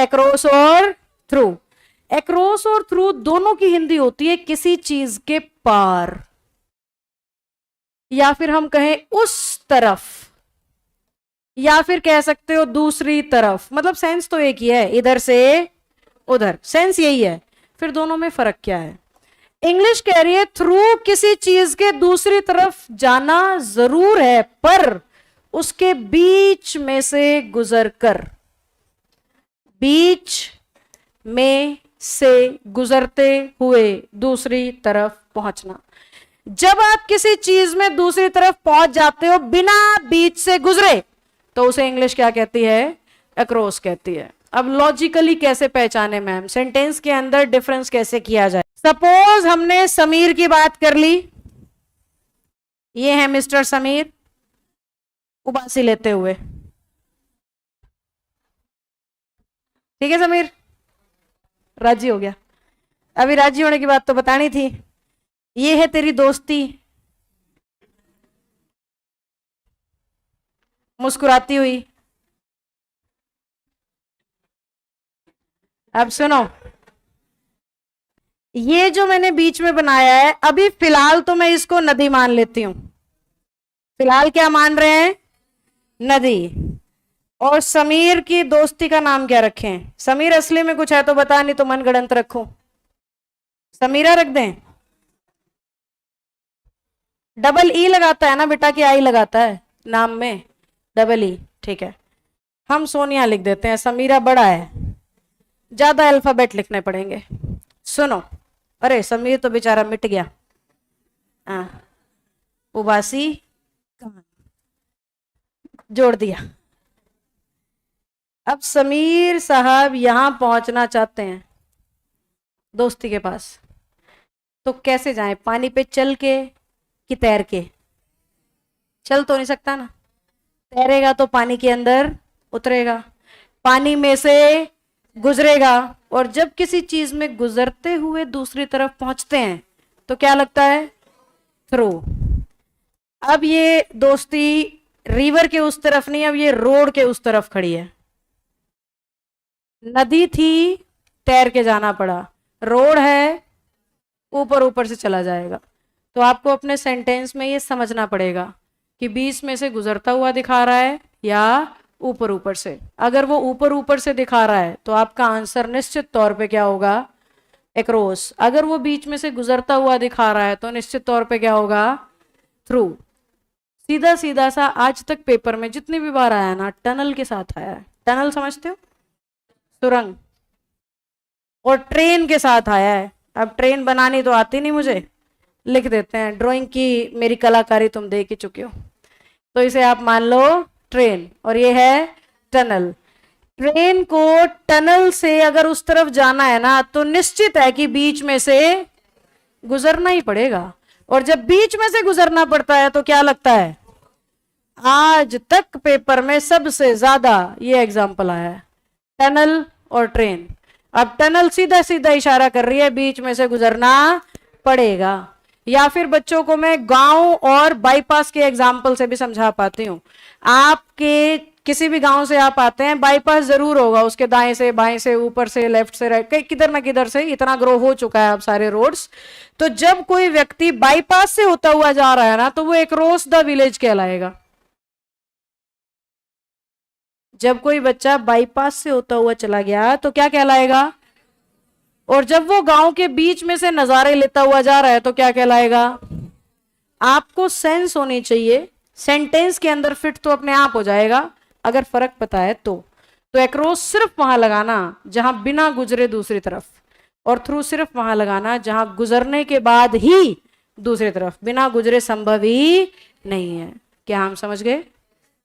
Across और through. Across और through दोनों की हिंदी होती है किसी चीज के पार, या फिर हम कहें उस तरफ, या फिर कह सकते हो दूसरी तरफ। मतलब सेंस तो एक ही है, इधर से उधर, सेंस यही है। फिर दोनों में फर्क क्या है? इंग्लिश कह रही है थ्रू किसी चीज के दूसरी तरफ जाना जरूर है, पर उसके बीच में से गुजर कर, बीच में से गुजरते हुए दूसरी तरफ पहुंचना। जब आप किसी चीज में दूसरी तरफ पहुंच जाते हो बिना बीच से गुजरे, तो उसे इंग्लिश क्या कहती है? अक्रॉस कहती है। अब लॉजिकली कैसे पहचाने मैम, सेंटेंस के अंदर डिफरेंस कैसे किया जाए? सपोज हमने समीर की बात कर ली, ये है मिस्टर समीर उबासी लेते हुए, ठीक है समीर, राजी हो गया। अभी राजी होने की बात तो बतानी थी। ये है तेरी दोस्ती मुस्कुराती हुई। अब सुनो, ये जो मैंने बीच में बनाया है, अभी फिलहाल तो मैं इसको नदी मान लेती हूं। फिलहाल क्या मान रहे हैं? नदी। और समीर की दोस्ती का नाम क्या रखें? समीर असली में कुछ है तो बता, नहीं तो मनगढ़ंत रखूं। समीरा रख दें? डबल ई लगाता है ना बेटा, कि आई लगाता है नाम में? डबल ई, ठीक है। हम सोनिया लिख देते हैं, समीरा बड़ा है, ज्यादा अल्फाबेट लिखने पड़ेंगे। सुनो, अरे समीर तो बेचारा मिट गया। उबासी जोड़ दिया। अब समीर साहब यहां पहुंचना चाहते हैं दोस्ती के पास, तो कैसे जाएं? पानी पे चल के कि तैर के? चल तो नहीं सकता ना, तैरेगा तो पानी के अंदर उतरेगा, पानी में से गुजरेगा। और जब किसी चीज में गुजरते हुए दूसरी तरफ पहुंचते हैं तो क्या लगता है? थ्रू। अब ये दोस्ती रिवर के उस तरफ नहीं, अब ये रोड के उस तरफ खड़ी है। नदी थी, तैर के जाना पड़ा, रोड है, ऊपर ऊपर से चला जाएगा। तो आपको अपने सेंटेंस में ये समझना पड़ेगा कि बीच में से गुजरता हुआ दिखा रहा है या ऊपर ऊपर से। अगर वो ऊपर ऊपर से दिखा रहा है तो आपका आंसर निश्चित तौर पे क्या होगा? एक्रॉस। अगर वो बीच में से गुजरता हुआ दिखा रहा है तो निश्चित तौर पे क्या होगा? थ्रू। सीधा सीधा सा आज तक पेपर में जितनी भी बार आया ना, टनल के साथ आया है। टनल समझते हो? सुरंग। और ट्रेन के साथ आया है। अब ट्रेन बनानी तो आती नहीं मुझे, लिख देते हैं, ड्राइंग की मेरी कलाकारी तुम देख ही चुके हो, तो इसे आप मान लो ट्रेन, और ये है टनल। ट्रेन को टनल से अगर उस तरफ जाना है ना, तो निश्चित है कि बीच में से गुजरना ही पड़ेगा। और जब बीच में से गुजरना पड़ता है तो क्या लगता है? आज तक पेपर में सबसे ज्यादा ये एग्जाम्पल आया है, टनल और ट्रेन। अब टनल सीधा सीधा इशारा कर रही है बीच में से गुजरना पड़ेगा। या फिर बच्चों को मैं गांव और बाईपास के एग्जाम्पल से भी समझा पाती हूँ। आपके किसी भी गांव से आप आते हैं, बाईपास जरूर होगा, उसके दाएं से बाएं से ऊपर से लेफ्ट से राइट, कहीं किधर ना किधर से इतना ग्रो हो चुका है अब सारे रोड्स। तो जब कोई व्यक्ति बाईपास से होता हुआ जा रहा है ना, तो वो एक्रॉस द विलेज कहलाएगा। जब कोई बच्चा बाईपास से होता हुआ चला गया तो क्या कहलाएगा? और जब वो गांव के बीच में से नजारे लेता हुआ जा रहा है तो क्या कहलाएगा? आपको सेंस होनी चाहिए, सेंटेंस के अंदर फिट तो अपने आप हो जाएगा अगर फर्क पता है तो। एक्रॉस सिर्फ वहां लगाना जहां बिना गुजरे दूसरी तरफ, और थ्रू सिर्फ वहां लगाना जहां गुजरने के बाद ही दूसरी तरफ, बिना गुजरे संभव ही नहीं है। क्या हम समझ गए?